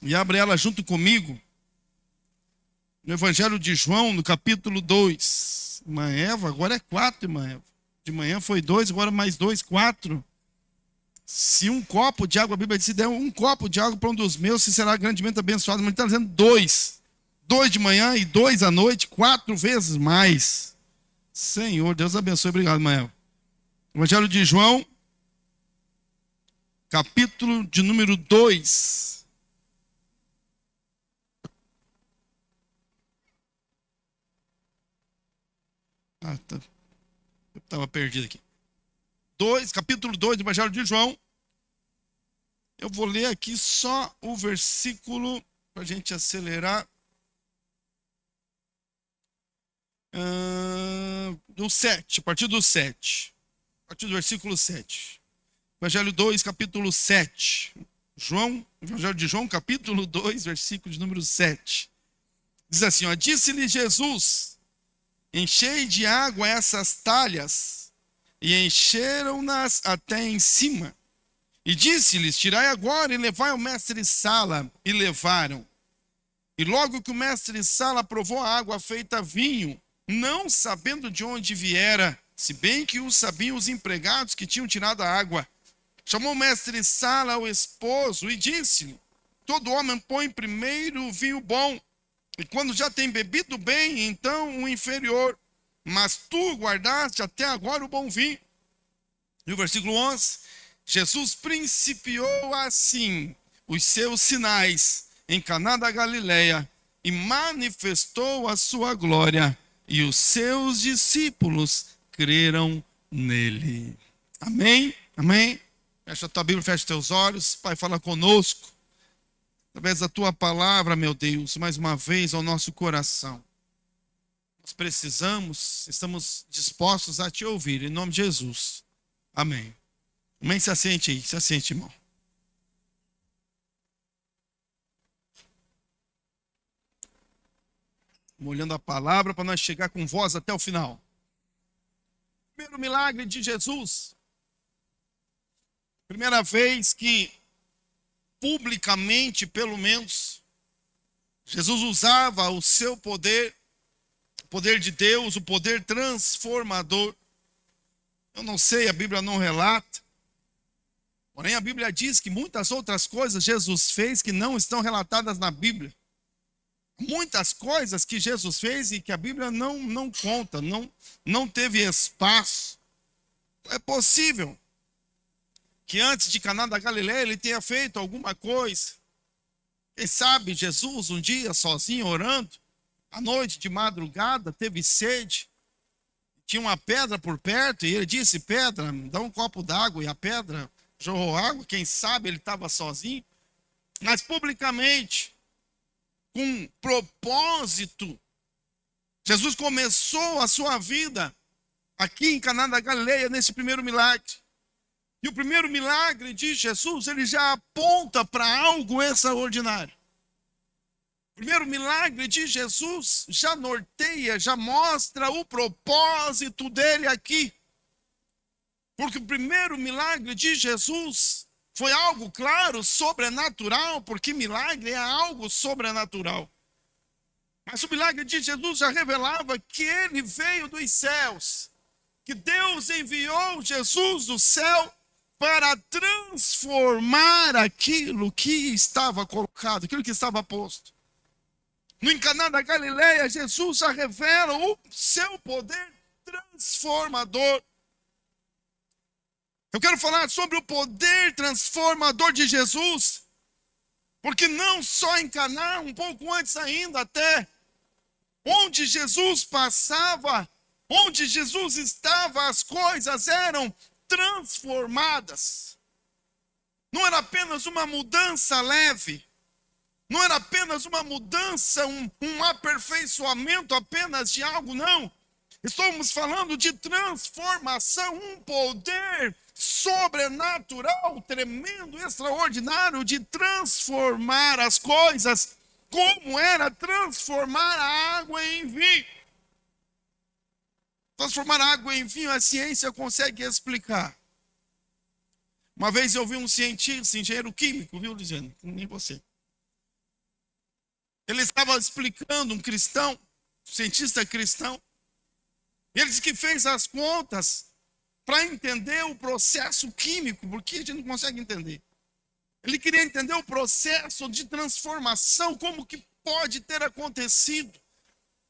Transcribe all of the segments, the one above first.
E abre ela junto comigo, no Evangelho de João, no capítulo 2. Irmã Eva, agora é 4, irmã Eva. De manhã foi 2, agora mais 2, 4. Se um copo de água, a Bíblia diz, se der um copo de água para um dos meus, se será grandemente abençoado. Mas ele está dizendo 2. 2 de manhã e 2 à noite, 4 vezes mais. Senhor, Deus abençoe. Obrigado, irmã Eva. Evangelho de João, capítulo de número 2. Eu estava perdido aqui. Capítulo 2 do Evangelho de João. Eu vou ler aqui só o versículo, para a gente acelerar. Do 7, a partir do 7. A partir do versículo 7. Evangelho 2, capítulo 7. Evangelho de João, capítulo 2, versículo de número 7. Diz assim, ó, disse-lhe Jesus, enchei de água essas talhas, e encheram-nas até em cima. E disse-lhes, tirai agora e levai ao mestre-sala. E levaram. E logo que o mestre-sala provou a água feita vinho, não sabendo de onde viera, se bem que o sabiam os empregados que tinham tirado a água, chamou o mestre-sala ao esposo e disse-lhe, todo homem põe primeiro o vinho bom, e quando já tem bebido bem, então o inferior, mas tu guardaste até agora o bom vinho. E o versículo 11, Jesus principiou assim os seus sinais em Caná da Galileia e manifestou a sua glória, e os seus discípulos creram nele. Amém? Amém? Fecha a tua Bíblia, fecha os teus olhos. Pai, fala conosco, através da tua palavra, meu Deus, mais uma vez ao nosso coração. Nós precisamos, estamos dispostos a te ouvir, em nome de Jesus. Amém. Amém? Se assente aí, se assente, irmão. Molhando a palavra para nós chegar com voz até o final. Primeiro milagre de Jesus. Primeira vez que, publicamente, pelo menos, Jesus usava o seu poder, o poder de Deus, o poder transformador. Eu não sei, a Bíblia não relata. Porém, a Bíblia diz que muitas outras coisas Jesus fez que não estão relatadas na Bíblia. Muitas coisas que Jesus fez e que a Bíblia não conta, não teve espaço. É possível que antes de Caná da Galileia ele tenha feito alguma coisa. Quem sabe Jesus um dia sozinho orando, à noite de madrugada, teve sede. Tinha uma pedra por perto e ele disse, pedra, me dá um copo d'água, e a pedra jorrou água. Quem sabe ele estava sozinho. Mas publicamente, com propósito, Jesus começou a sua vida aqui em Caná da Galileia, nesse primeiro milagre. E o primeiro milagre de Jesus, ele já aponta para algo extraordinário. O primeiro milagre de Jesus já norteia, já mostra o propósito dele aqui. Porque o primeiro milagre de Jesus foi algo, claro, sobrenatural, porque milagre é algo sobrenatural. Mas o milagre de Jesus já revelava que ele veio dos céus, que Deus enviou Jesus do céu para transformar aquilo que estava colocado, aquilo que estava posto. No Caná da Galileia, Jesus já revela o seu poder transformador. Eu quero falar sobre o poder transformador de Jesus, porque não só em Caná, um pouco antes ainda até, onde Jesus passava, onde Jesus estava, as coisas eram transformadas. Não era apenas uma mudança leve, não era apenas uma mudança, um aperfeiçoamento apenas de algo, não. Estamos falando de transformação, um poder sobrenatural, tremendo, extraordinário, de transformar as coisas, como era transformar a água em vinho. Transformar a água em vinho, a ciência consegue explicar. Uma vez eu vi um cientista, engenheiro químico, viu, Ligiane? Nem você. Ele estava explicando, um cristão, cientista cristão, ele disse que fez as contas para entender o processo químico, porque a gente não consegue entender. Ele queria entender o processo de transformação, como que pode ter acontecido,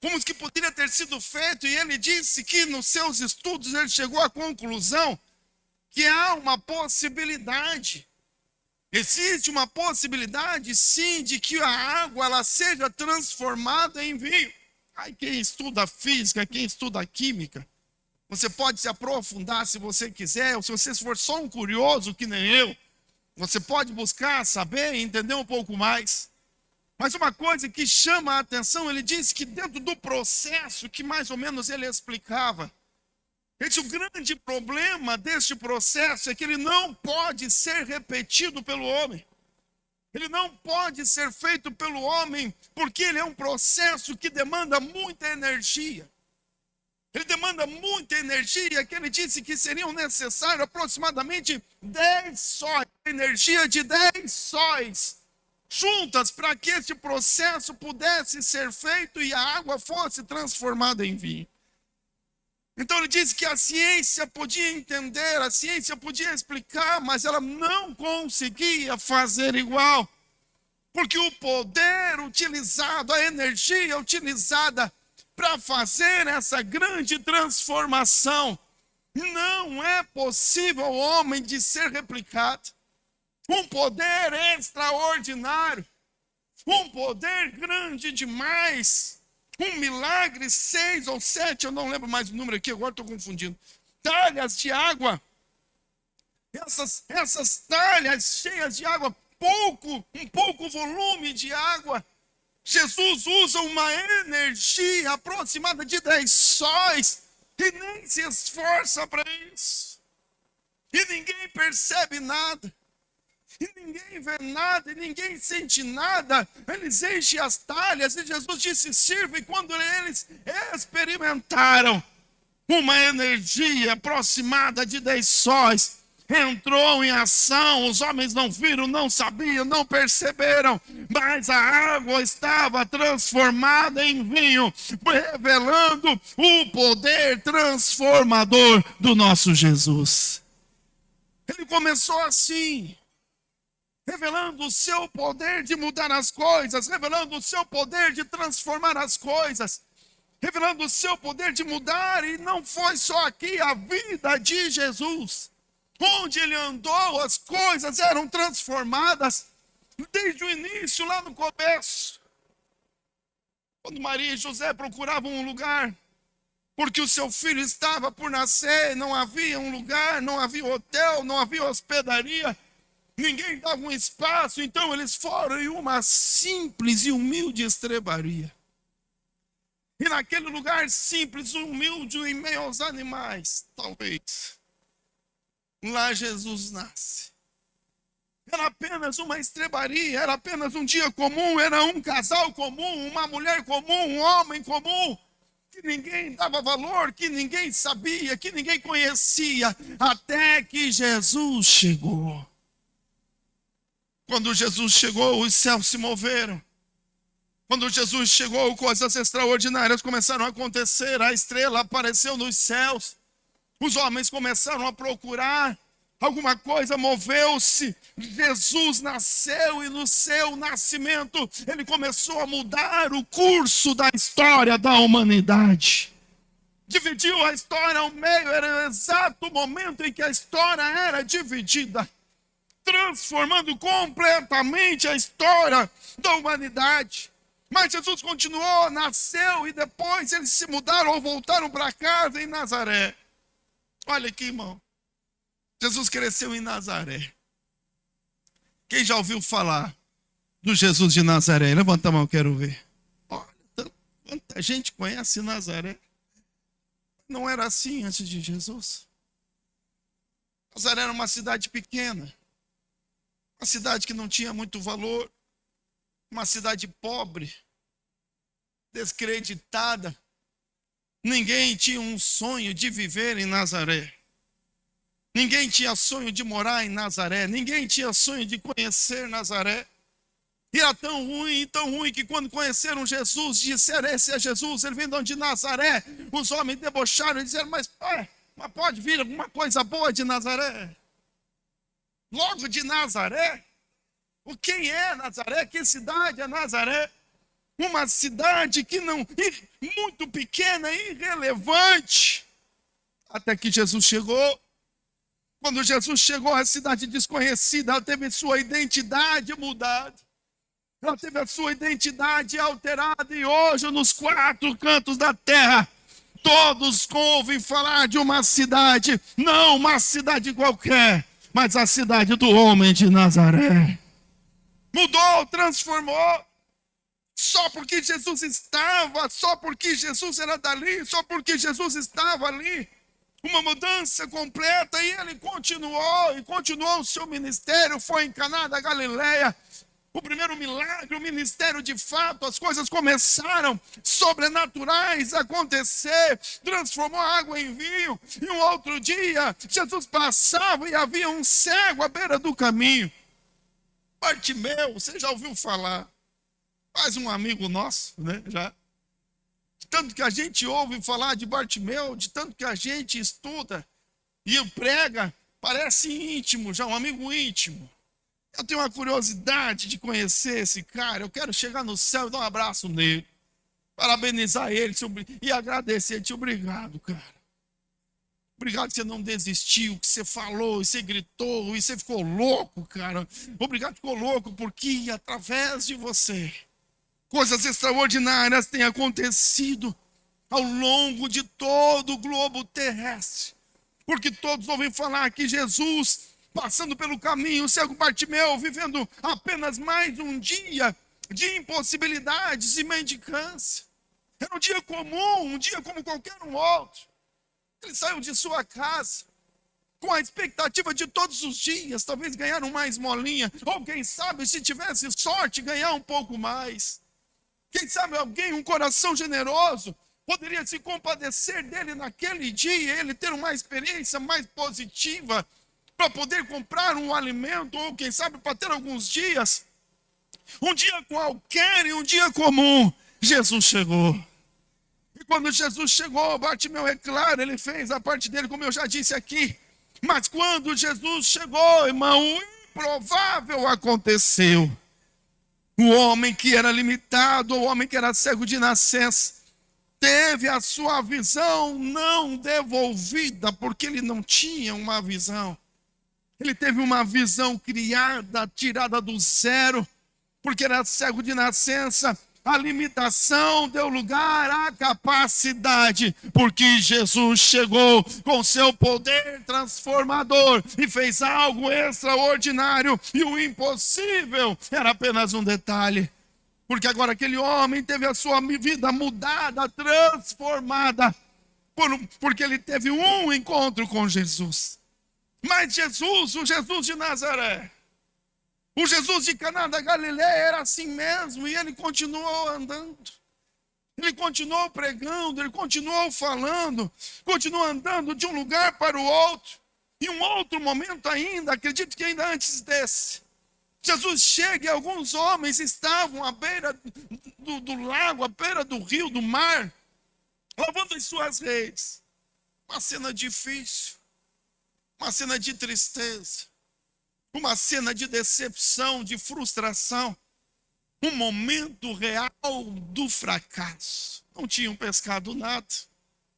como que poderia ter sido feito, e ele disse que nos seus estudos ele chegou à conclusão que há uma possibilidade. Existe uma possibilidade, sim, de que a água ela seja transformada em vinho. Aí quem estuda física, quem estuda química, você pode se aprofundar se você quiser, ou se você for só um curioso que nem eu, você pode buscar saber e entender um pouco mais. Mas uma coisa que chama a atenção, ele disse que dentro do processo que mais ou menos ele explicava, o grande problema deste processo é que ele não pode ser repetido pelo homem. Ele não pode ser feito pelo homem, porque ele é um processo que demanda muita energia. Ele demanda muita energia, que ele disse que seriam necessários aproximadamente 10 sóis, energia de 10 sóis, juntas para que este processo pudesse ser feito e a água fosse transformada em vinho. Então ele disse que a ciência podia entender, a ciência podia explicar, mas ela não conseguia fazer igual. Porque o poder utilizado, a energia utilizada para fazer essa grande transformação, não é possível ao homem de ser replicado. Um poder extraordinário, um poder grande demais, um milagre, 6 ou 7, eu não lembro mais o número aqui, agora estou confundindo. Talhas de água, essas talhas cheias de água, um pouco volume de água. Jesus usa uma energia aproximada de 10 sóis e nem se esforça para isso. E ninguém percebe nada. E ninguém vê nada, e ninguém sente nada. Eles enchem as talhas, e Jesus disse, sirva. E quando eles experimentaram uma energia aproximada de 10 sóis, entrou em ação. Os homens não viram, não sabiam, não perceberam, mas a água estava transformada em vinho, revelando o poder transformador do nosso Jesus. Ele começou assim, revelando o seu poder de mudar as coisas, revelando o seu poder de transformar as coisas, revelando o seu poder de mudar. E não foi só aqui, a vida de Jesus, onde ele andou, as coisas eram transformadas desde o início, lá no começo. Quando Maria e José procuravam um lugar, porque o seu filho estava por nascer, não havia um lugar, não havia hotel, não havia hospedaria, ninguém dava um espaço, então eles foram em uma simples e humilde estrebaria. E naquele lugar simples, humilde, em meio aos animais, talvez, lá Jesus nasce. Era apenas uma estrebaria, era apenas um dia comum, era um casal comum, uma mulher comum, um homem comum, que ninguém dava valor, que ninguém sabia, que ninguém conhecia, até que Jesus chegou. Quando Jesus chegou, os céus se moveram. Quando Jesus chegou, coisas extraordinárias começaram a acontecer. A estrela apareceu nos céus. Os homens começaram a procurar. Alguma coisa moveu-se. Jesus nasceu e no seu nascimento ele começou a mudar o curso da história da humanidade. Dividiu a história ao meio. Era o exato momento em que a história era dividida, transformando completamente a história da humanidade. Mas Jesus continuou, nasceu, e depois eles se mudaram ou voltaram para casa em Nazaré. Olha aqui, irmão. Jesus cresceu em Nazaré. Quem já ouviu falar do Jesus de Nazaré? Levanta a mão, quero ver. Olha, quanta gente conhece Nazaré. Não era assim antes de Jesus. Nazaré era uma cidade pequena. Uma cidade que não tinha muito valor, uma cidade pobre, descreditada. Ninguém tinha um sonho de viver em Nazaré. Ninguém tinha sonho de morar em Nazaré. Ninguém tinha sonho de conhecer Nazaré. E era tão ruim, que quando conheceram Jesus, disseram: esse é Jesus, ele vem de Nazaré. Os homens debocharam e disseram: mas pode vir alguma coisa boa de Nazaré? Logo de Nazaré? Quem é Nazaré? Que cidade é Nazaré? Uma cidade que não, muito pequena, irrelevante. Até que Jesus chegou. Quando Jesus chegou à cidade desconhecida, ela teve sua identidade mudada. Ela teve a sua identidade alterada. E hoje, nos quatro cantos da terra, todos ouvem falar de uma cidade. Não uma cidade qualquer, mas a cidade do homem de Nazaré. Mudou, transformou. Só porque Jesus estava, só porque Jesus era dali, só porque Jesus estava ali. Uma mudança completa, e ele continuou o seu ministério. Foi em Caná da Galileia. O primeiro milagre, o ministério de fato, as coisas começaram sobrenaturais a acontecer, transformou a água em vinho. E um outro dia, Jesus passava e havia um cego à beira do caminho. Bartimeu, você já ouviu falar? Faz um amigo nosso, né? Já. De tanto que a gente ouve falar de Bartimeu, de tanto que a gente estuda e prega, parece íntimo, já um amigo íntimo. Eu tenho uma curiosidade de conhecer esse cara. Eu quero chegar no céu e dar um abraço nele, parabenizar ele e agradecer. Obrigado, cara. Obrigado que você não desistiu, que você falou, e você gritou, e você ficou louco, cara. Obrigado que ficou louco, porque através de você, coisas extraordinárias têm acontecido ao longo de todo o globo terrestre. Porque todos ouvem falar que Jesus, passando pelo caminho, o cego Bartimeu, vivendo apenas mais um dia de impossibilidades e mendicância. Era um dia comum, um dia como qualquer um outro. Ele saiu de sua casa com a expectativa de todos os dias, talvez ganhar uma esmolinha, ou quem sabe, se tivesse sorte, ganhar um pouco mais. Quem sabe alguém, um coração generoso, poderia se compadecer dele naquele dia, ele ter uma experiência mais positiva, para poder comprar um alimento, ou quem sabe para ter alguns dias. Um dia qualquer e um dia comum, Jesus chegou. E quando Jesus chegou, Bartimeu, é claro, ele fez a parte dele, como eu já disse aqui. Mas quando Jesus chegou, irmão, o improvável aconteceu. O homem que era limitado, o homem que era cego de nascença, teve a sua visão não devolvida, porque ele não tinha uma visão. Ele teve uma visão criada, tirada do zero, porque era cego de nascença. A limitação deu lugar à capacidade, porque Jesus chegou com seu poder transformador e fez algo extraordinário, e o impossível era apenas um detalhe. Porque agora aquele homem teve a sua vida mudada, transformada, porque ele teve um encontro com Jesus. Mas Jesus, o Jesus de Nazaré, o Jesus de Caná da Galileia era assim mesmo, e ele continuou andando. Ele continuou pregando, ele continuou falando, continuou andando de um lugar para o outro. Em um outro momento ainda, acredito que ainda antes desse, Jesus chega e alguns homens estavam à beira do lago, à beira do rio, do mar, lavando as suas redes. Uma cena difícil, uma cena de tristeza, uma cena de decepção, de frustração, um momento real do fracasso. Não tinham pescado nada.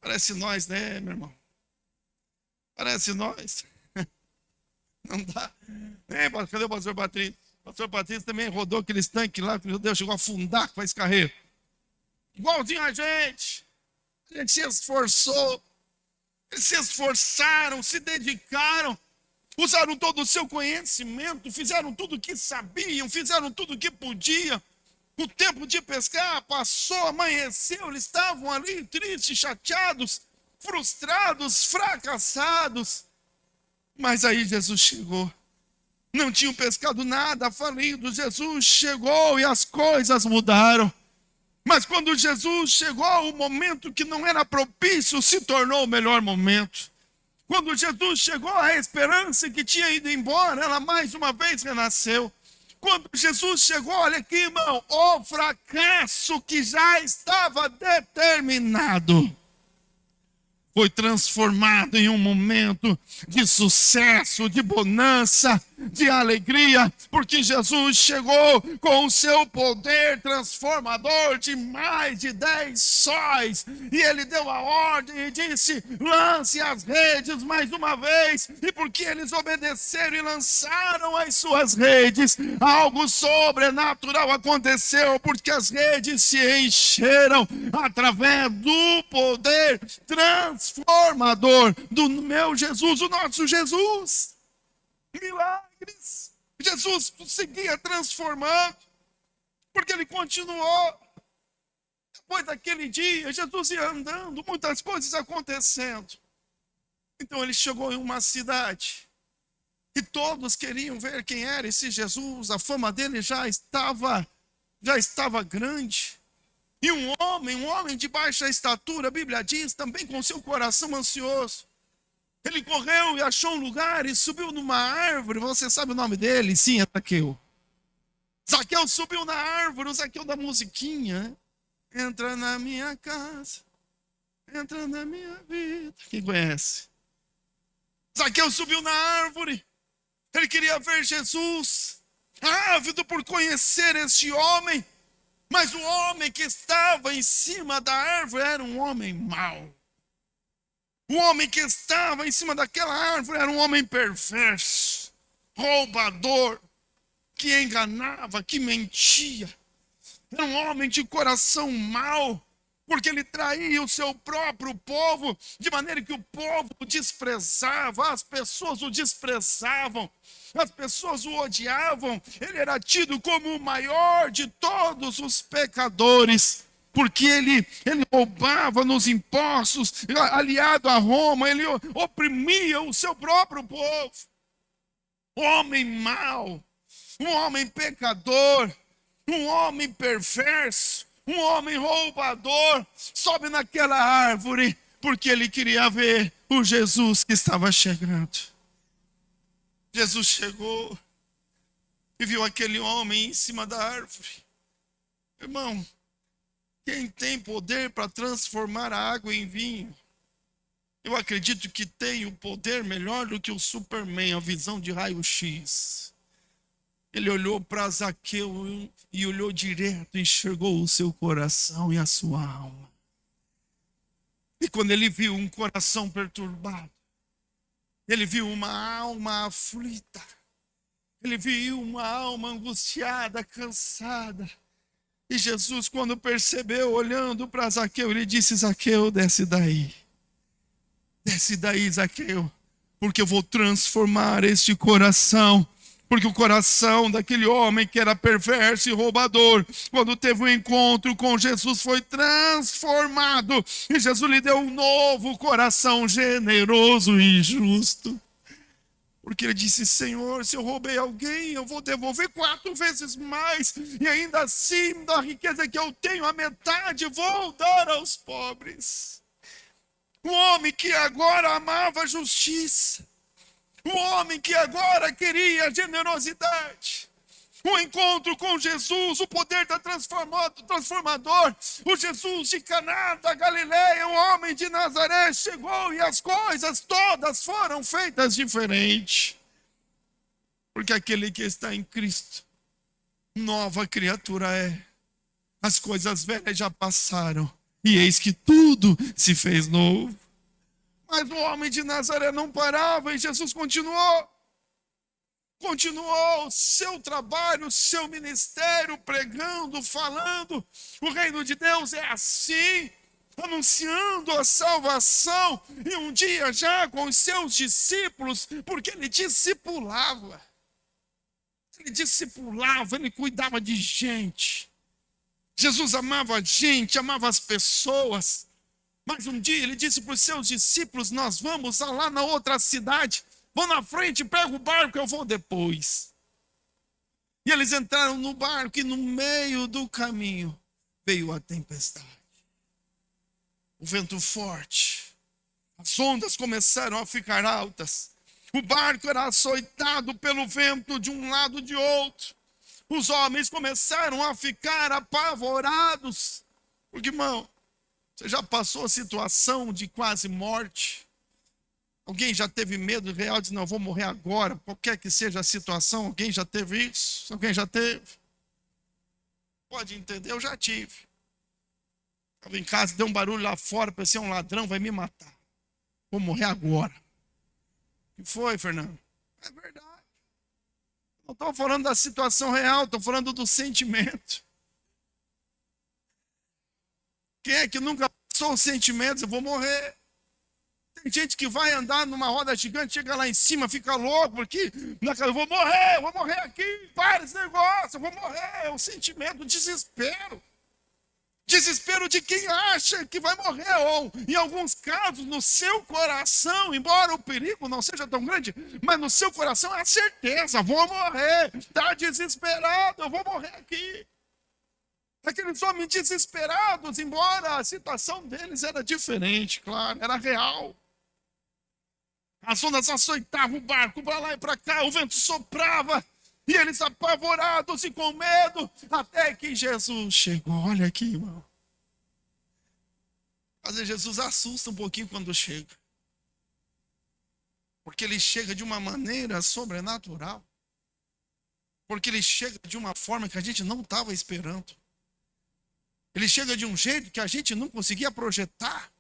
Parece nós, né, meu irmão? Parece nós. Não dá. Cadê o pastor Patrício? O pastor Patrício também rodou aqueles tanques lá, que meu Deus, chegou a afundar com esse carreiro. Igualzinho a gente. A gente se esforçou. Eles se esforçaram, se dedicaram, usaram todo o seu conhecimento, fizeram tudo o que sabiam, fizeram tudo o que podiam. O tempo de pescar passou, amanheceu, eles estavam ali tristes, chateados, frustrados, fracassados. Mas aí Jesus chegou. Não tinham pescado nada, falido. Jesus chegou e as coisas mudaram. Mas quando Jesus chegou, o momento que não era propício se tornou o melhor momento. Quando Jesus chegou, a esperança que tinha ido embora, ela mais uma vez renasceu. Quando Jesus chegou, olha aqui, irmão, o fracasso que já estava determinado foi transformado em um momento de sucesso, de bonança, de alegria, porque Jesus chegou com o seu poder transformador de mais de 10 sóis, e ele deu a ordem e disse: lance as redes mais uma vez, e porque eles obedeceram e lançaram as suas redes, algo sobrenatural aconteceu, porque as redes se encheram através do poder transformador do meu Jesus, o nosso Jesus. Milagres. Jesus seguia transformando, porque ele continuou. Depois daquele dia, Jesus ia andando, muitas coisas acontecendo. Então ele chegou em uma cidade e todos queriam ver quem era esse Jesus. A fama dele já estava grande. E um homem de baixa estatura, a Bíblia diz, também com seu coração ansioso. Ele correu e achou um lugar e subiu numa árvore. Você sabe o nome dele? Sim, é Zaqueu. Zaqueu subiu na árvore, o Zaqueu da musiquinha. Entra na minha casa, entra na minha vida. Quem conhece? Zaqueu subiu na árvore. Ele queria ver Jesus, ávido por conhecer este homem. Mas o homem que estava em cima da árvore era um homem mau. O homem que estava em cima daquela árvore era um homem perverso, roubador, que enganava, que mentia. Era um homem de coração mau, porque ele traía o seu próprio povo, de maneira que o povo o desprezava, as pessoas o desprezavam, as pessoas o odiavam. Ele era tido como o maior de todos os pecadores, porque ele roubava nos impostos, aliado a Roma, ele oprimia o seu próprio povo. Homem mau, um homem pecador, um homem perverso, um homem roubador, sobe naquela árvore, porque ele queria ver o Jesus que estava chegando. Jesus chegou e viu aquele homem em cima da árvore. Irmão, quem tem poder para transformar a água em vinho, eu acredito que tem o poder melhor do que o Superman, a visão de raio-x. Ele olhou para Zaqueu e olhou direto, enxergou o seu coração e a sua alma. E quando ele viu um coração perturbado, ele viu uma alma aflita, ele viu uma alma angustiada, cansada. E Jesus, quando percebeu, olhando para Zaqueu, ele disse: Zaqueu, desce daí. Desce daí, Zaqueu, porque eu vou transformar este coração. Porque o coração daquele homem que era perverso e roubador, quando teve um encontro com Jesus, foi transformado. E Jesus lhe deu um novo coração generoso e justo. Porque ele disse: Senhor, se eu roubei alguém, eu vou devolver 4 vezes mais. E ainda assim, da riqueza que eu tenho, a metade vou dar aos pobres. Um homem que agora amava a justiça. Um homem que agora queria generosidade. O encontro com Jesus, o poder da transformador. O Jesus de Caná da Galileia, o homem de Nazaré chegou e as coisas todas foram feitas diferente. Porque aquele que está em Cristo, nova criatura é. As coisas velhas já passaram e eis que tudo se fez novo. Mas o homem de Nazaré não parava e Jesus continuou o seu trabalho, o seu ministério, pregando, falando. O reino de Deus é assim, anunciando a salvação. E um dia já com os seus discípulos, porque ele discipulava, ele cuidava de gente. Jesus amava a gente, amava as pessoas. Mas um dia ele disse para os seus discípulos: nós vamos lá na outra cidade, vão na frente, pega o barco, eu vou depois. E eles entraram no barco e no meio do caminho veio a tempestade. O vento forte, as ondas começaram a ficar altas. O barco era açoitado pelo vento de um lado e de outro. Os homens começaram a ficar apavorados. Porque, irmão, você já passou a situação de quase morte? Alguém já teve medo real de não, eu vou morrer agora, qualquer que seja a situação? Alguém já teve isso? Alguém já teve? Pode entender, eu já tive. Estava em casa, deu um barulho lá fora, pensei, um ladrão vai me matar. Vou morrer agora. O que foi, Fernando? É verdade. Não estou falando da situação real, estou falando do sentimento. Quem é que nunca passou os sentimentos? Eu vou morrer. Tem gente que vai andar numa roda gigante, chega lá em cima, fica louco, porque eu vou morrer aqui, para esse negócio, eu vou morrer. É o sentimento, o desespero. Desespero de quem acha que vai morrer, ou em alguns casos, no seu coração, embora o perigo não seja tão grande, mas no seu coração é a certeza, vou morrer, está desesperado, eu vou morrer aqui. Aqueles homens desesperados, embora a situação deles era diferente, claro, era real. As ondas açoitavam o barco para lá e para cá, o vento soprava, e eles apavorados e com medo, até que Jesus chegou. Olha aqui, irmão. Às vezes Jesus assusta um pouquinho quando chega. Porque ele chega de uma maneira sobrenatural. Porque ele chega de uma forma que a gente não estava esperando. Ele chega de um jeito que a gente não conseguia projetar.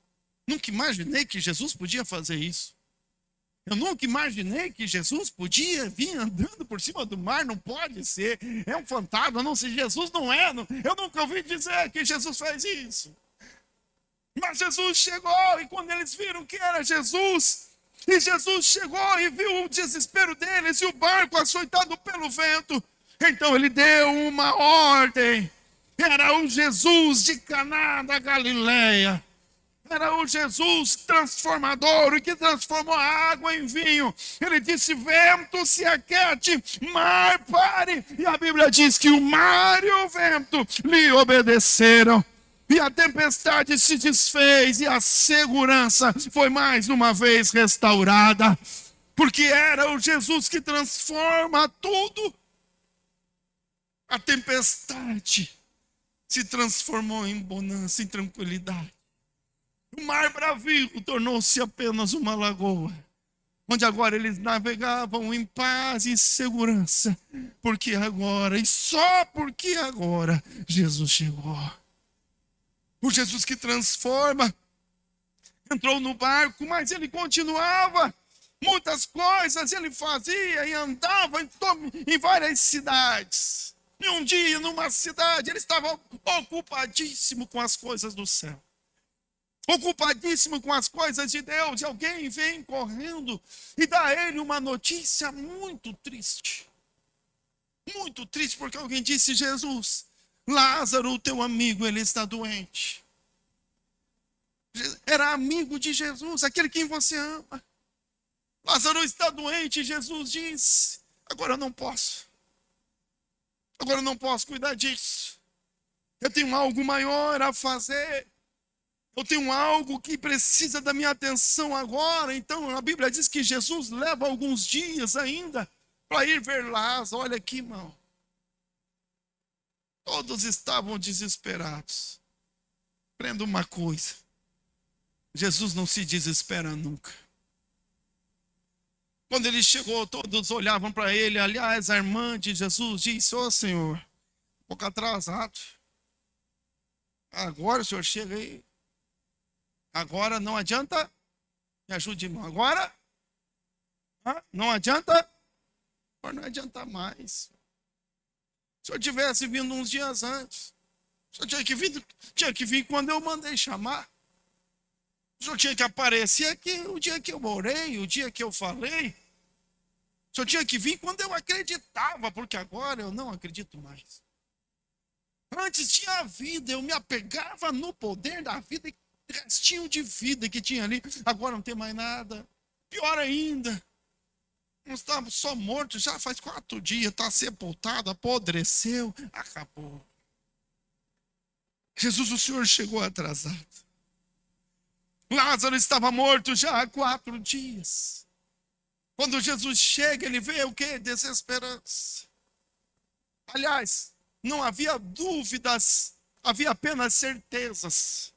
Nunca imaginei que Jesus podia fazer isso. Eu nunca imaginei que Jesus podia vir andando por cima do mar, não pode ser. É um fantasma, não sei, Jesus não é. Eu nunca ouvi dizer que Jesus faz isso. Mas Jesus chegou e quando eles viram que era Jesus, e Jesus chegou e viu o desespero deles e o barco açoitado pelo vento, então ele deu uma ordem. Era o Jesus de Caná da Galileia. Era o Jesus transformador, o que transformou a água em vinho. Ele disse, vento, se aquiete, mar, pare. E a Bíblia diz que o mar e o vento lhe obedeceram. E a tempestade se desfez e a segurança foi mais uma vez restaurada. Porque era o Jesus que transforma tudo. A tempestade se transformou em bonança, em tranquilidade. O mar bravio tornou-se apenas uma lagoa, onde agora eles navegavam em paz e segurança, porque agora, e só porque agora, Jesus chegou. O Jesus que transforma, entrou no barco, mas ele continuava, muitas coisas ele fazia e andava em várias cidades. E um dia, numa cidade, ele estava ocupadíssimo com as coisas do céu. Ocupadíssimo com as coisas de Deus, e alguém vem correndo e dá a ele uma notícia muito triste. Muito triste, porque alguém disse, Jesus, Lázaro, o teu amigo, ele está doente. Era amigo de Jesus, aquele quem você ama. Lázaro está doente, Jesus diz, agora eu não posso. Agora eu não posso cuidar disso. Eu tenho algo maior a fazer. Eu tenho algo que precisa da minha atenção agora. Então a Bíblia diz que Jesus leva alguns dias ainda para ir ver Lázaro. Olha aqui, irmão. Todos estavam desesperados. Aprenda uma coisa. Jesus não se desespera nunca. Quando ele chegou, todos olhavam para ele. Aliás, a irmã de Jesus disse, ô Senhor, um pouco atrasado. Agora o Senhor chega aí. Agora não adianta, me ajude, irmão. Agora, não adianta, agora não adianta mais. Se eu tivesse vindo uns dias antes, o senhor tinha que vir quando eu mandei chamar. O senhor tinha que aparecer aqui o dia que eu orei, o dia que eu falei. O senhor tinha que vir quando eu acreditava, porque agora eu não acredito mais. Antes tinha vida, eu me apegava no poder da vida e restinho de vida que tinha ali, agora não tem mais nada. Pior ainda, nós estamos só mortos, já faz 4 dias, está sepultado, apodreceu, acabou. Jesus, o Senhor chegou atrasado. Lázaro estava morto já há 4 dias. Quando Jesus chega, ele vê o quê? Desesperança. Aliás, não havia dúvidas, havia apenas certezas.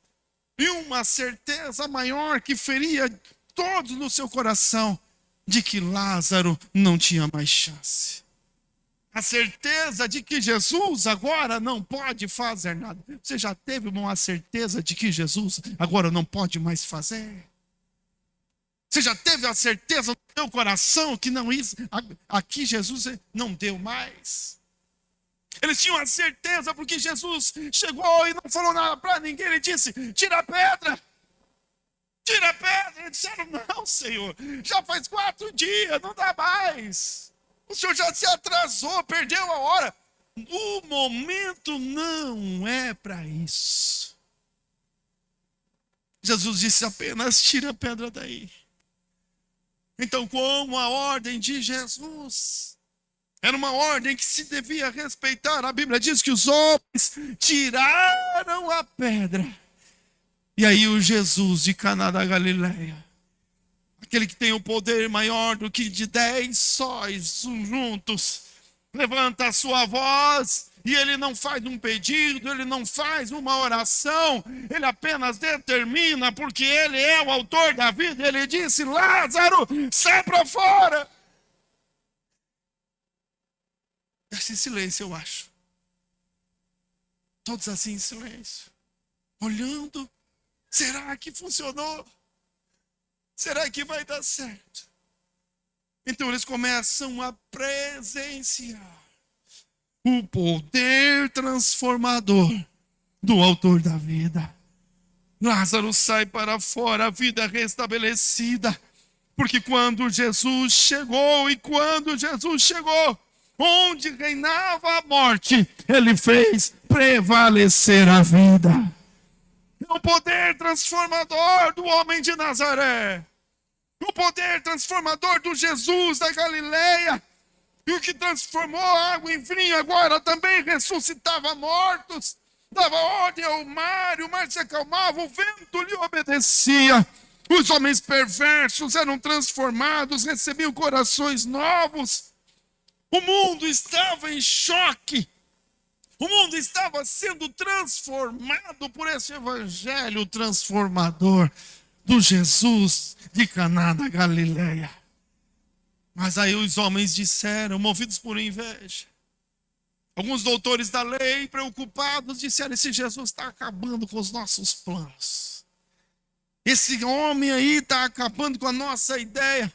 E uma certeza maior que feria todos no seu coração de que Lázaro não tinha mais chance. A certeza de que Jesus agora não pode fazer nada. Você já teve uma certeza de que Jesus agora não pode mais fazer? Você já teve a certeza no seu coração que não isso, aqui Jesus não deu mais? Eles tinham a certeza porque Jesus chegou e não falou nada para ninguém. Ele disse: tira a pedra. Tira a pedra. Eles disseram: não, Senhor, já faz 4 dias, não dá mais. O Senhor já se atrasou, perdeu a hora. O momento não é para isso. Jesus disse apenas: tira a pedra daí. Então, como a ordem de Jesus era uma ordem que se devia respeitar, a Bíblia diz que os homens tiraram a pedra. E aí o Jesus de Caná da Galileia, aquele que tem o poder maior do que de 10 sóis juntos, levanta a sua voz e ele não faz um pedido, ele não faz uma oração, ele apenas determina, porque ele é o autor da vida. Ele disse: Lázaro, sai para fora. Esse silêncio, eu acho. Todos assim em silêncio, olhando. Será que funcionou? Será que vai dar certo? Então eles começam a presenciar o poder transformador do autor da vida. Lázaro sai para fora, a vida restabelecida. Porque quando Jesus chegou, onde reinava a morte, ele fez prevalecer a vida. É o poder transformador do homem de Nazaré. O poder transformador do Jesus da Galileia. E o que transformou a água em vinho agora também ressuscitava mortos. Dava ordem ao mar, e o mar se acalmava, o vento lhe obedecia. Os homens perversos eram transformados, recebiam corações novos. O mundo estava em choque. O mundo estava sendo transformado por esse evangelho transformador do Jesus de Caná da Galileia. Mas aí os homens disseram, movidos por inveja, alguns doutores da lei, preocupados, disseram: esse Jesus está acabando com os nossos planos. Esse homem aí está acabando com a nossa ideia.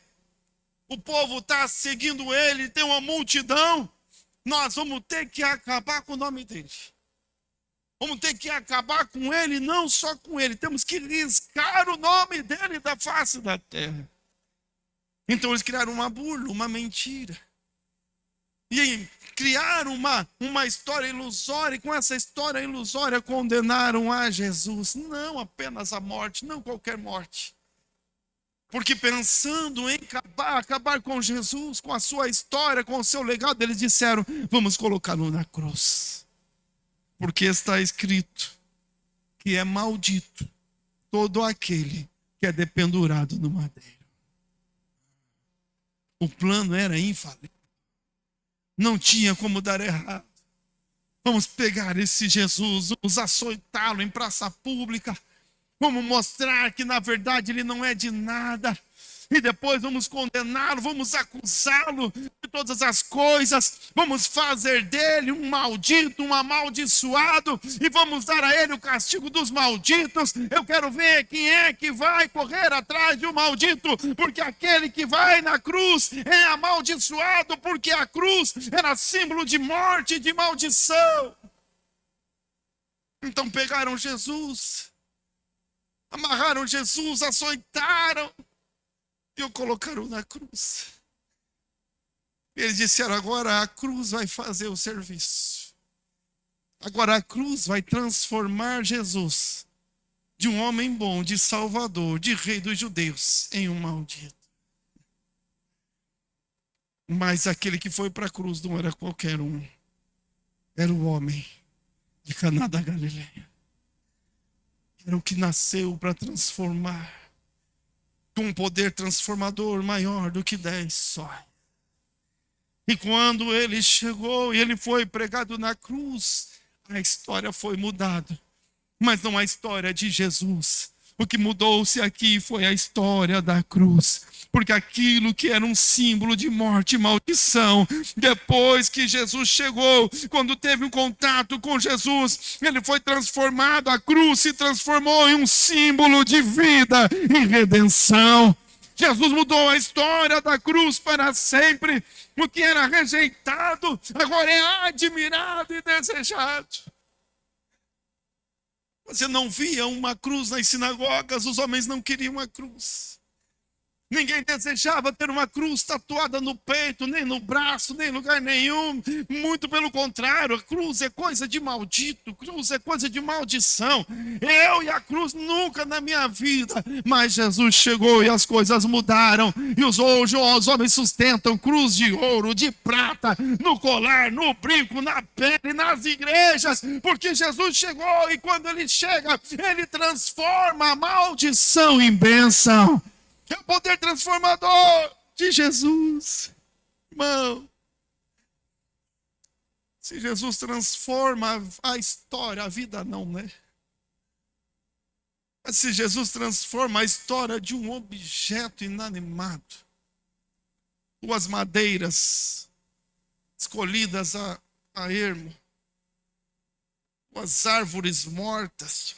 O povo está seguindo ele, tem uma multidão. Nós vamos ter que acabar com o nome dele. Vamos ter que acabar com ele, não só com ele. Temos que riscar o nome dele da face da terra. Então eles criaram uma burla, uma mentira. E criaram uma história ilusória. E com essa história ilusória condenaram a Jesus. Não apenas a morte, não qualquer morte. Porque pensando em acabar com Jesus, com a sua história, com o seu legado, eles disseram: vamos colocá-lo na cruz. Porque está escrito que é maldito todo aquele que é dependurado no madeiro. O plano era infalível. Não tinha como dar errado. Vamos pegar esse Jesus, vamos açoitá-lo em praça pública. Vamos mostrar que na verdade ele não é de nada. E depois vamos condená-lo, vamos acusá-lo de todas as coisas. Vamos fazer dele um maldito, um amaldiçoado. E vamos dar a ele o castigo dos malditos. Eu quero ver quem é que vai correr atrás de um maldito. Porque aquele que vai na cruz é amaldiçoado. Porque a cruz era símbolo de morte e de maldição. Então pegaram Jesus, amarraram Jesus, açoitaram e o colocaram na cruz. Eles disseram: agora a cruz vai fazer o serviço. Agora a cruz vai transformar Jesus de um homem bom, de salvador, de rei dos judeus, em um maldito. Mas aquele que foi para a cruz não era qualquer um. Era o homem de Caná da Galileia. Era o que nasceu para transformar, com um poder transformador maior do que 10 sóis. E quando ele chegou e ele foi pregado na cruz, a história foi mudada. Mas não a história de Jesus. O que mudou-se aqui foi a história da cruz. Porque aquilo que era um símbolo de morte e maldição, depois que Jesus chegou, quando teve um contato com Jesus, ele foi transformado, a cruz se transformou em um símbolo de vida e redenção. Jesus mudou a história da cruz para sempre. O que era rejeitado, agora é admirado e desejado. Você não via uma cruz nas sinagogas, os homens não queriam a cruz. Ninguém desejava ter uma cruz tatuada no peito, nem no braço, nem em lugar nenhum. Muito pelo contrário, a cruz é coisa de maldito, cruz é coisa de maldição. Eu e a cruz nunca na minha vida. Mas Jesus chegou e as coisas mudaram. E hoje os homens sustentam cruz de ouro, de prata, no colar, no brinco, na pele, nas igrejas. Porque Jesus chegou e quando ele chega, ele transforma a maldição em bênção. É o poder transformador de Jesus. Irmão, se Jesus transforma a história, a vida não, né? Mas se Jesus transforma a história de um objeto inanimado, duas madeiras escolhidas a ermo, duas árvores mortas,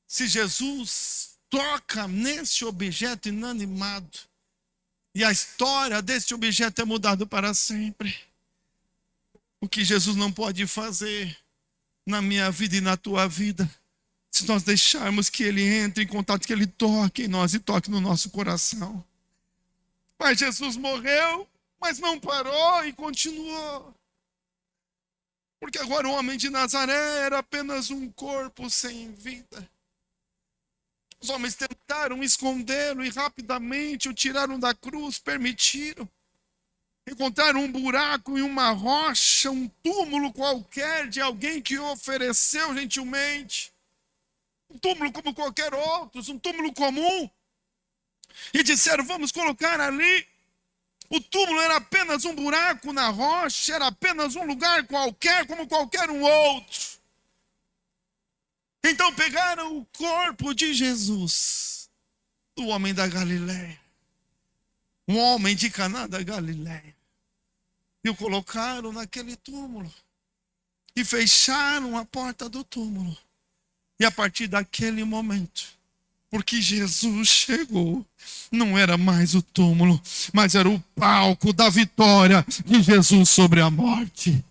se Jesus toca nesse objeto inanimado e a história desse objeto é mudada para sempre. O que Jesus não pode fazer na minha vida e na tua vida, se nós deixarmos que ele entre em contato, que ele toque em nós e toque no nosso coração. Mas Jesus morreu, mas não parou e continuou. Porque agora o homem de Nazaré era apenas um corpo sem vida. Os homens tentaram escondê-lo e rapidamente o tiraram da cruz, permitiram. Encontraram um buraco em uma rocha, um túmulo qualquer de alguém que ofereceu gentilmente. Um túmulo como qualquer outro, um túmulo comum. E disseram, vamos colocar ali. O túmulo era apenas um buraco na rocha, era apenas um lugar qualquer, como qualquer um outro. Então pegaram o corpo de Jesus, do homem da Galileia, um homem de Caná da Galileia, e o colocaram naquele túmulo, e fecharam a porta do túmulo. E a partir daquele momento, porque Jesus chegou, não era mais o túmulo, mas era o palco da vitória de Jesus sobre a morte.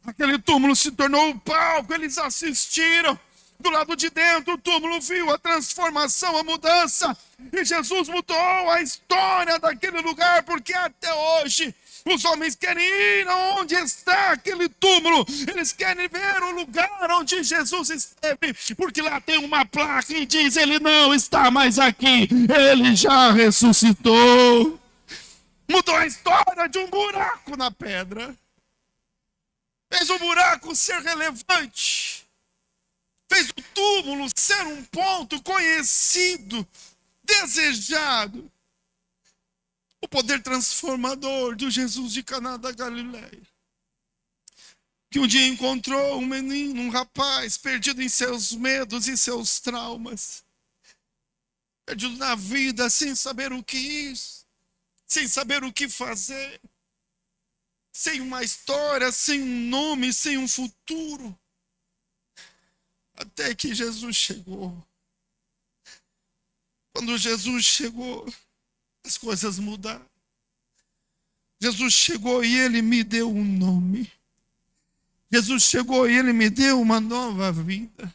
Aquele túmulo se tornou o palco, eles assistiram. Do lado de dentro, o túmulo viu a transformação, a mudança. E Jesus mudou a história daquele lugar, porque até hoje os homens querem ir aonde está aquele túmulo. Eles querem ver o lugar onde Jesus esteve, porque lá tem uma placa e diz, ele não está mais aqui, ele já ressuscitou. Mudou a história de um buraco na pedra. Fez o buraco ser relevante. Fez o túmulo ser um ponto conhecido, desejado. O poder transformador do Jesus de Caná da Galileia. Que um dia encontrou um menino, um rapaz, perdido em seus medos e seus traumas. Perdido na vida, sem saber o que ir, sem saber o que fazer. Sem uma história, sem um nome, sem um futuro. Até que Jesus chegou. Quando Jesus chegou, as coisas mudaram. Jesus chegou e ele me deu um nome. Jesus chegou e ele me deu uma nova vida.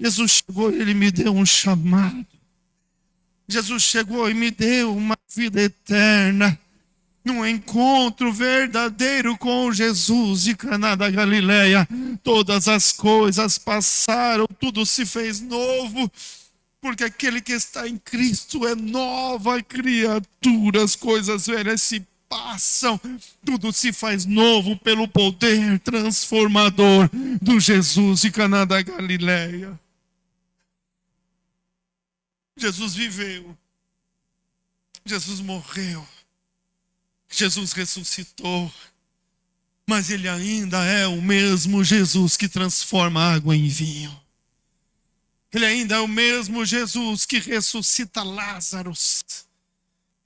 Jesus chegou e ele me deu um chamado. Jesus chegou e me deu uma vida eterna. Num encontro verdadeiro com Jesus de Caná da Galileia, todas as coisas passaram, tudo se fez novo, porque aquele que está em Cristo é nova criatura, as coisas velhas se passam, tudo se faz novo pelo poder transformador do Jesus de Caná da Galileia. Jesus viveu, Jesus morreu, Jesus ressuscitou, mas ele ainda é o mesmo Jesus que transforma água em vinho. Ele ainda é o mesmo Jesus que ressuscita Lázaro.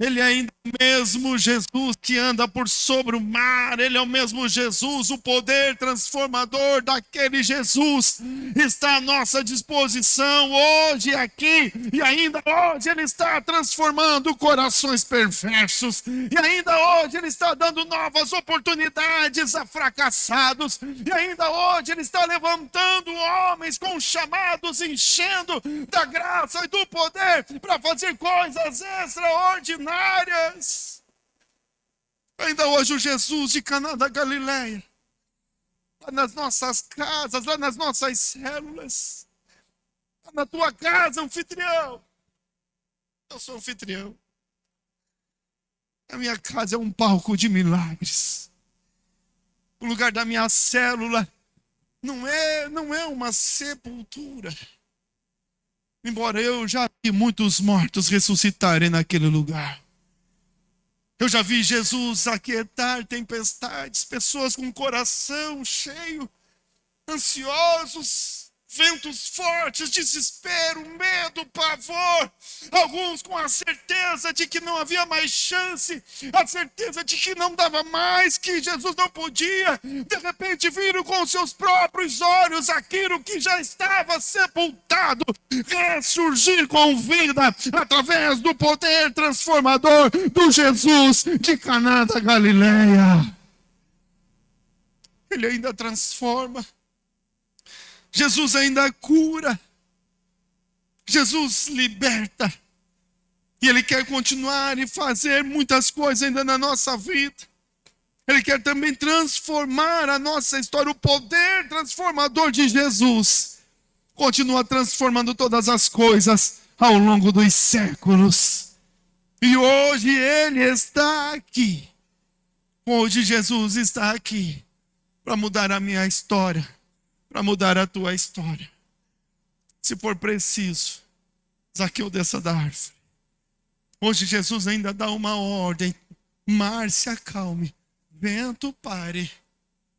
Ele ainda é o mesmo Jesus que anda por sobre o mar. Ele é o mesmo Jesus, o poder transformador daquele Jesus está à nossa disposição hoje aqui. E ainda hoje Ele está transformando corações perversos. E ainda hoje Ele está dando novas oportunidades a fracassados. E ainda hoje Ele está levantando homens com chamados, enchendo da graça e do poder para fazer coisas extraordinárias. Ainda hoje o Jesus de Caná da Galileia, lá nas nossas casas, lá nas nossas células, lá na tua casa, anfitrião. Eu sou anfitrião. A minha casa é um palco de milagres. O lugar da minha célula não é uma sepultura. Embora eu já vi muitos mortos ressuscitarem naquele lugar. Eu já vi Jesus aquietar tempestades, pessoas com o coração cheio, ansiosos, ventos fortes, desespero, medo, pavor. Alguns com a certeza de que não havia mais chance, a certeza de que não dava mais, que Jesus não podia. De repente viram com seus próprios olhos aquilo que já estava sepultado ressurgir com vida através do poder transformador do Jesus de Caná da Galileia. Ele ainda transforma. Jesus ainda cura. Jesus liberta. E Ele quer continuar e fazer muitas coisas ainda na nossa vida. Ele quer também transformar a nossa história. O poder transformador de Jesus continua transformando todas as coisas ao longo dos séculos. E hoje Ele está aqui. Hoje Jesus está aqui para mudar a minha história, para mudar a tua história. Se for preciso, Zaqueu, desça da árvore. Hoje Jesus ainda dá uma ordem: mar se acalme, vento pare.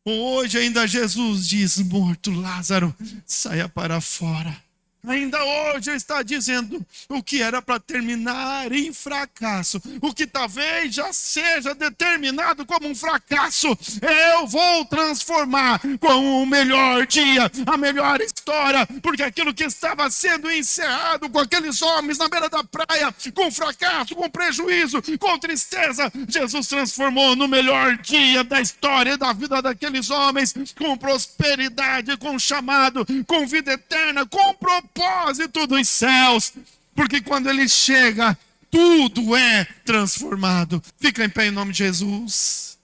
Hoje ainda Jesus diz: morto Lázaro, saia para fora. Ainda hoje Ele está dizendo o que era para terminar em fracasso, o que talvez já seja determinado como um fracasso, eu vou transformar com o melhor dia, a melhor história, porque aquilo que estava sendo encerrado com aqueles homens na beira da praia, com fracasso, com prejuízo, com tristeza, Jesus transformou no melhor dia da história e da vida daqueles homens, com prosperidade, com chamado, com vida eterna, com propósito dos céus, porque quando Ele chega, tudo é transformado. Fica em pé em nome de Jesus.